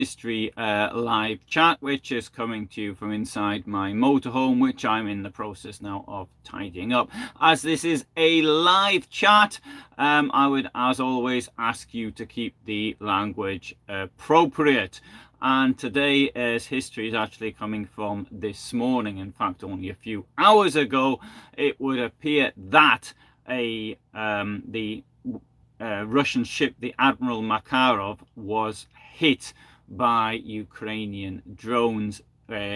history live chat, which is coming to you from inside my motorhome, which I'm in the process now of tidying up. As this is a live chat, I would, as always, ask you to keep the language appropriate. And today, as history is actually coming from this morning, in fact, only a few hours ago, it would appear that the Russian ship, the Admiral Makarov, was hit by Ukrainian drones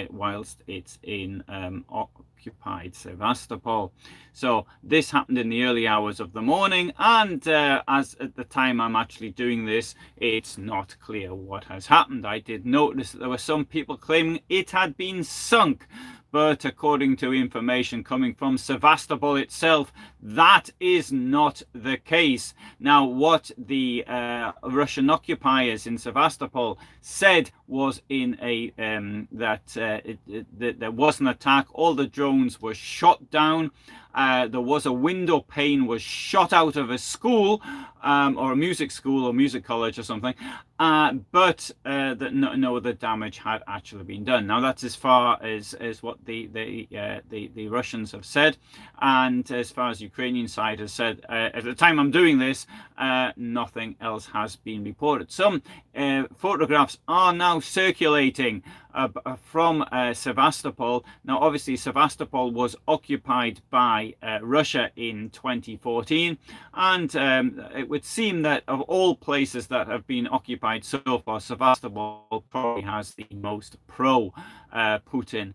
whilst it's in occupied Sevastopol. So this happened in the early hours of the morning, and as at the time I'm actually doing this, it's not clear what has happened. I did notice that there were some people claiming it had been sunk, but according to information coming from Sevastopol itself, that is not the case. Now, what the Russian occupiers in Sevastopol said was that there was an attack. All the drones were shot down. There was a window pane was shot out of a school, or a music school or music college or something, but that no other damage had actually been done. Now that's as far as what the Russians have said, and as far as Ukrainian side has said, at the time I'm doing this, nothing else has been reported. Some photographs are now circulating from Sevastopol. Now, obviously, Sevastopol was occupied by Russia in 2014, and it would seem that of all places that have been occupied so far, Sevastopol probably has the most pro-Putin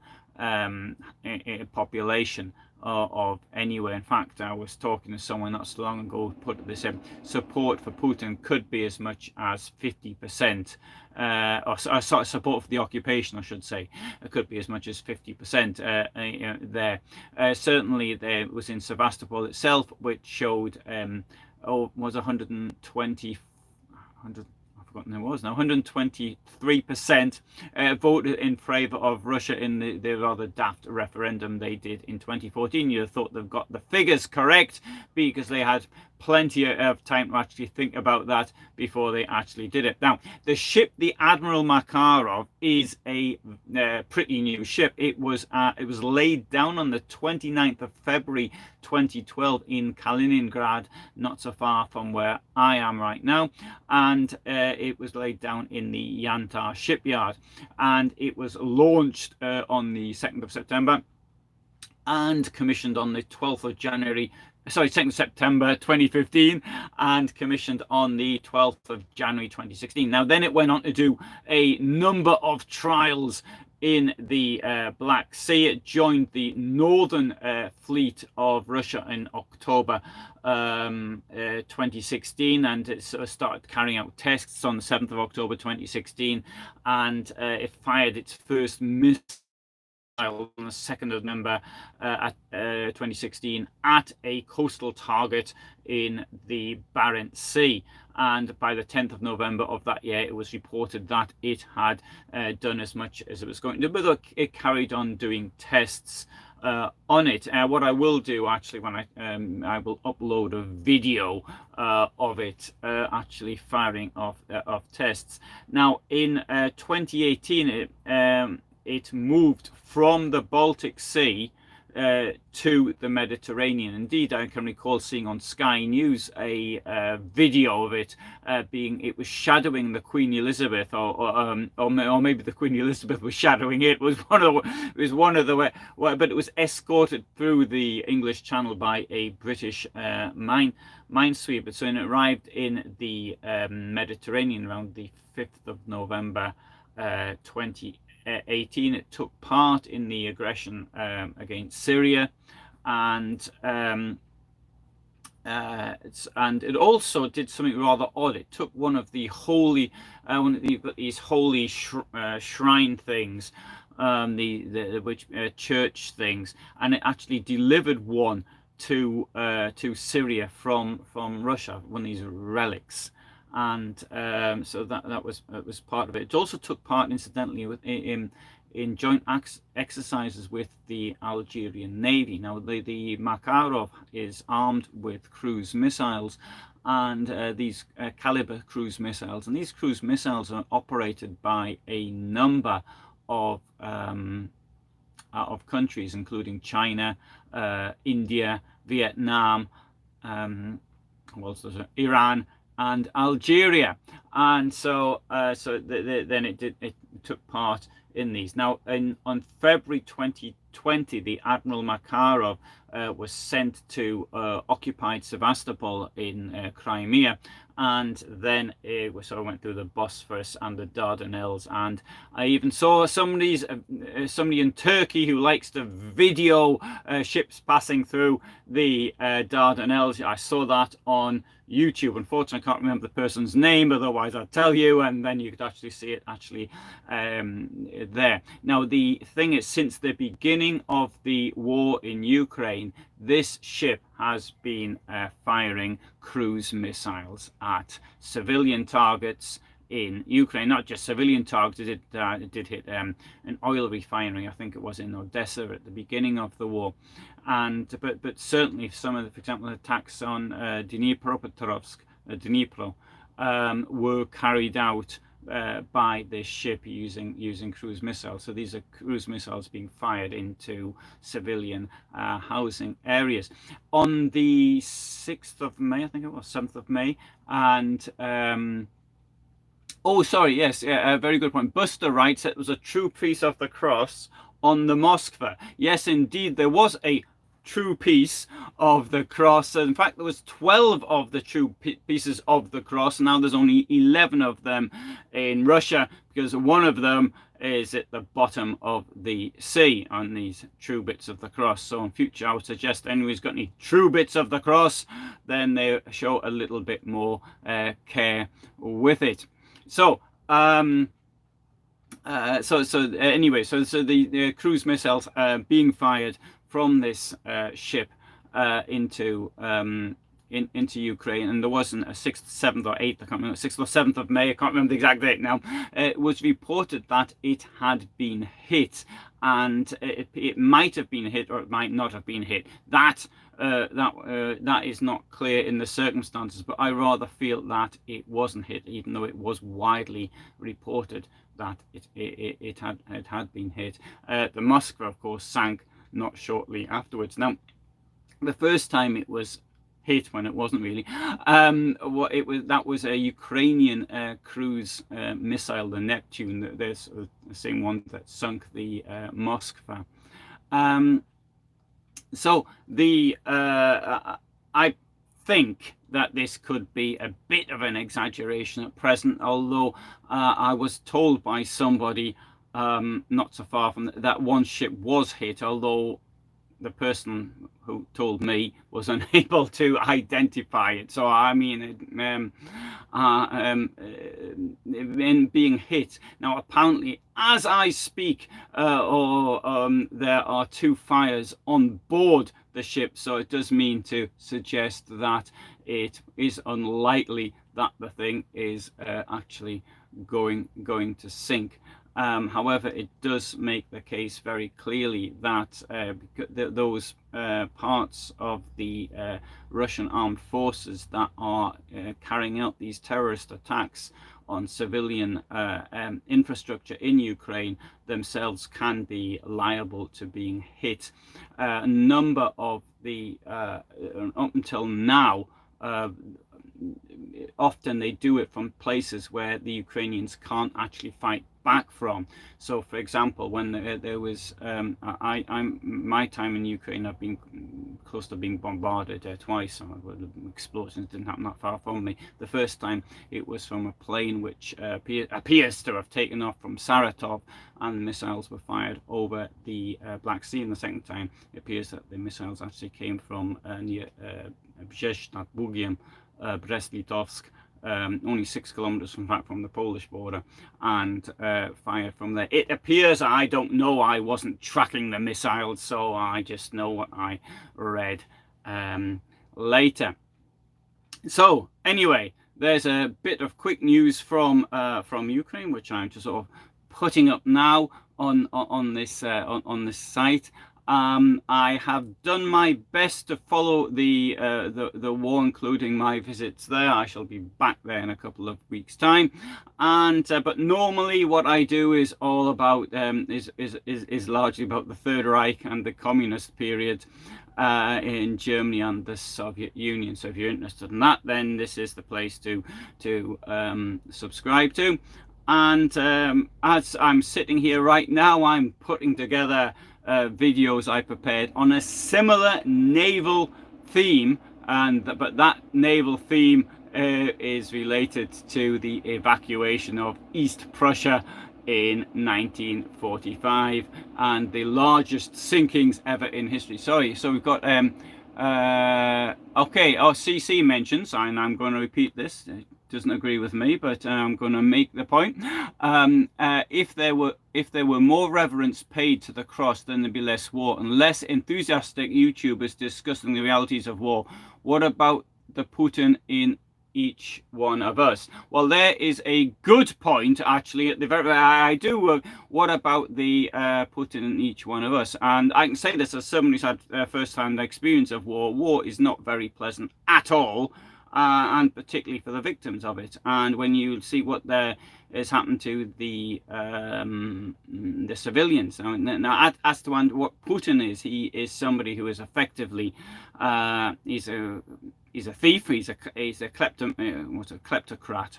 population of anywhere. In fact, I was talking to someone not so long ago who put this in. Support for Putin could be as much as 50%, or support for the occupation, I should say, it could be as much as 50% there. Certainly there was in Sevastopol itself, which showed was 123% voted in favour of Russia in the rather daft referendum they did in 2014. You'd have thought they've got the figures correct because they had plenty of time to actually think about that before they actually did it. Now, the ship, the Admiral Makharov, is a pretty new ship. It was laid down on the 29th of February 2012 in Kaliningrad, not so far from where I am right now, and it was laid down in the Yantar shipyard, and it was launched on the 2nd of September and commissioned on the 12th of January. 2nd of September 2015, and commissioned on the 12th of January 2016. Now, then it went on to do a number of trials in the Black Sea. It joined the northern fleet of Russia in October 2016, and it sort of started carrying out tests on the 7th of October 2016, and it fired its first missile on the 2nd of November 2016 at a coastal target in the Barents Sea. And by the 10th of November of that year, it was reported that it had done as much as it was going to do, but it carried on doing tests on it. What I will do actually, when I will upload a video of it actually firing off tests. Now, in 2018, it moved from the Baltic Sea to the Mediterranean. Indeed, I can recall seeing on Sky News a video of it it was shadowing the Queen Elizabeth, or maybe the Queen Elizabeth was shadowing it. It was one of the but it was escorted through the English Channel by a British minesweeper. So it arrived in the Mediterranean around the 5th of November 2018. It took part in the aggression against Syria, and it also did something rather odd. It took one of these holy shrine things, which church things, and it actually delivered one to Syria from Russia, one of these relics. And so that was part of it. It also took part, incidentally, in joint exercises with the Algerian Navy. Now, the Makarov is armed with cruise missiles, and these caliber cruise missiles. And these cruise missiles are operated by a number of countries, including China, India, Vietnam, Iran, and Algeria. And so then it took part in these. Now, on February 2020, the Admiral Makarov was sent to occupied Sevastopol in Crimea, and then it sort of went through the Bosphorus and the Dardanelles. And I even saw somebody in Turkey who likes to video ships passing through the Dardanelles. I saw that on YouTube. Unfortunately, I can't remember the person's name, otherwise I'll tell you, and then you could actually see it there. Now, the thing is, since the beginning of the war in Ukraine, this ship has been firing cruise missiles at civilian targets in Ukraine. Not just civilian targets, it did hit an oil refinery, I think it was in Odessa at the beginning of the war. And but certainly some of the, for example, attacks on Dnipro were carried out by this ship using cruise missiles. So these are cruise missiles being fired into civilian housing areas. On the 6th of May, I think it was 7th of May, and oh, sorry, yes, yeah, very good point. Buster writes it was a true piece of the cross on the Moskva. Yes, indeed, there was a true piece of the cross. In fact, there was 12 of the true pieces of the cross. Now there's only 11 of them in Russia, because one of them is at the bottom of the sea on these true bits of the cross. So in future, I would suggest anyone who's got any true bits of the cross, then they show a little bit more care with it. So anyway, so the cruise missiles being fired from this ship into Ukraine, and there wasn't a 6th, 7th, or 8th, I can't remember, 6th or 7th of May, I can't remember the exact date now. It was reported that it had been hit, and it might have been hit, or it might not have been hit. That is not clear in the circumstances, but I rather feel that it wasn't hit, even though it was widely reported that it had been hit. The Moskva, of course, sank not shortly afterwards. Now, the first time it was hit, when it wasn't really, that was a Ukrainian cruise missile, the Neptune. There's the same one that sunk the Moskva. So I think that this could be a bit of an exaggeration at present, although I was told by somebody not so far from that one ship was hit, although the person who told me was unable to identify it. So I mean, in being hit. Now, apparently, as I speak, there are 2 fires on board the ship. So it does mean to suggest that it is unlikely that the thing is actually going to sink. However, it does make the case very clearly that those parts of the Russian armed forces that are carrying out these terrorist attacks on civilian infrastructure in Ukraine themselves can be liable to being hit. A number of the, up until now, often they do it from places where the Ukrainians can't actually fight back from. So, for example, when there was my time in Ukraine, I've been close to being bombarded twice. So the explosions didn't happen that far from me. The first time it was from a plane which appears to have taken off from Saratov, and missiles were fired over the Black Sea. And the second time, it appears that the missiles actually came from near Brześć nad Bugiem, Brest-Litovsk, only 6 kilometers from the Polish border, and fired from there. It appears, I don't know, I wasn't tracking the missiles, so I just know what I read later. So anyway, there's a bit of quick news from Ukraine, which I'm just sort of putting up now on this site. I have done my best to follow the war, including my visits there. I shall be back there in a couple of weeks' time, and but normally what I do is all about is largely about the Third Reich and the communist period in Germany and the Soviet Union. So if you're interested in that, then this is the place to subscribe to. And as I'm sitting here right now, I'm putting together videos I prepared on a similar naval theme, but that naval theme is related to the evacuation of East Prussia in 1945 and the largest sinkings ever in history. Sorry, so we've got okay, CC mentions, and I'm going to repeat this, it doesn't agree with me, but I'm going to make the point. If there were more reverence paid to the cross, then there'd be less war and less enthusiastic YouTubers discussing the realities of war. What about the Putin in each one of us? Well, there is a good point actually at the very I do what about the Putin in each one of us? And I can say this as someone who's had first-hand experience of war is not very pleasant at all, and particularly for the victims of it. And when you see what there has happened to the civilians, now as to what Putin is, he is somebody who is effectively he's a thief, he's a kleptocrat,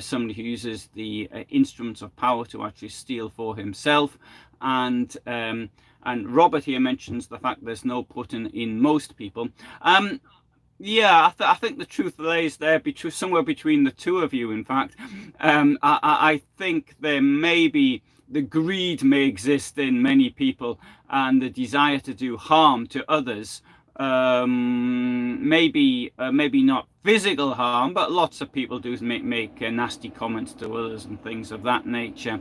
somebody who uses the instruments of power to actually steal for himself. And Robert here mentions the fact there's no Putin in most people. Yeah, I think the truth lays there somewhere between the two of you, in fact. I think there may be, the greed may exist in many people, and the desire to do harm to others. Maybe not physical harm, but lots of people do make nasty comments to others and things of that nature.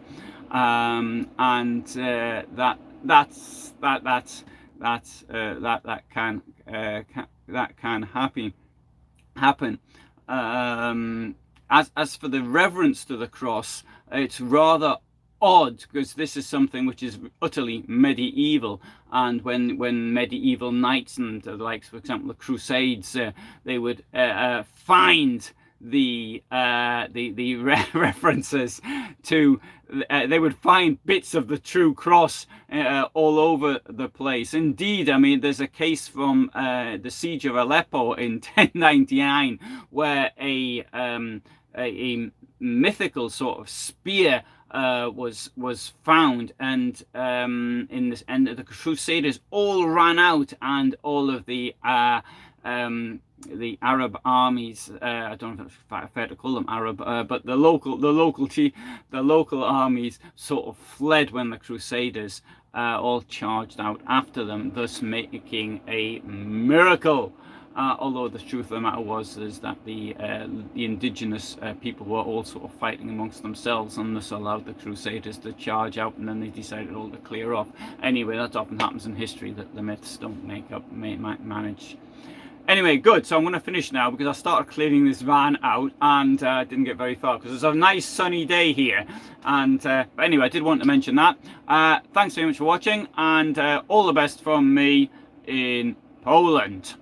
That can happen. As for the reverence to the cross, it's rather odd, because this is something which is utterly medieval, and when medieval knights and the likes, for example the Crusades, they would find the references to, they would find bits of the true cross all over the place. Indeed, I mean, there's a case from the siege of Aleppo in 1099 where a mythical sort of spear was found, and in this end the Crusaders all ran out, and all of the Arab armies, I don't know if it's fair to call them Arab, but the local armies sort of fled when the Crusaders all charged out after them, thus making a miracle. Although the truth of the matter is that the indigenous people were all sort of fighting amongst themselves, and this allowed the Crusaders to charge out, and then they decided all to clear off. Anyway, that often happens in history, that the myths don't manage. Anyway, good. So I'm going to finish now, because I started clearing this van out and didn't get very far because it's a nice sunny day here. And but anyway, I did want to mention that. Thanks very much for watching, and all the best from me in Poland.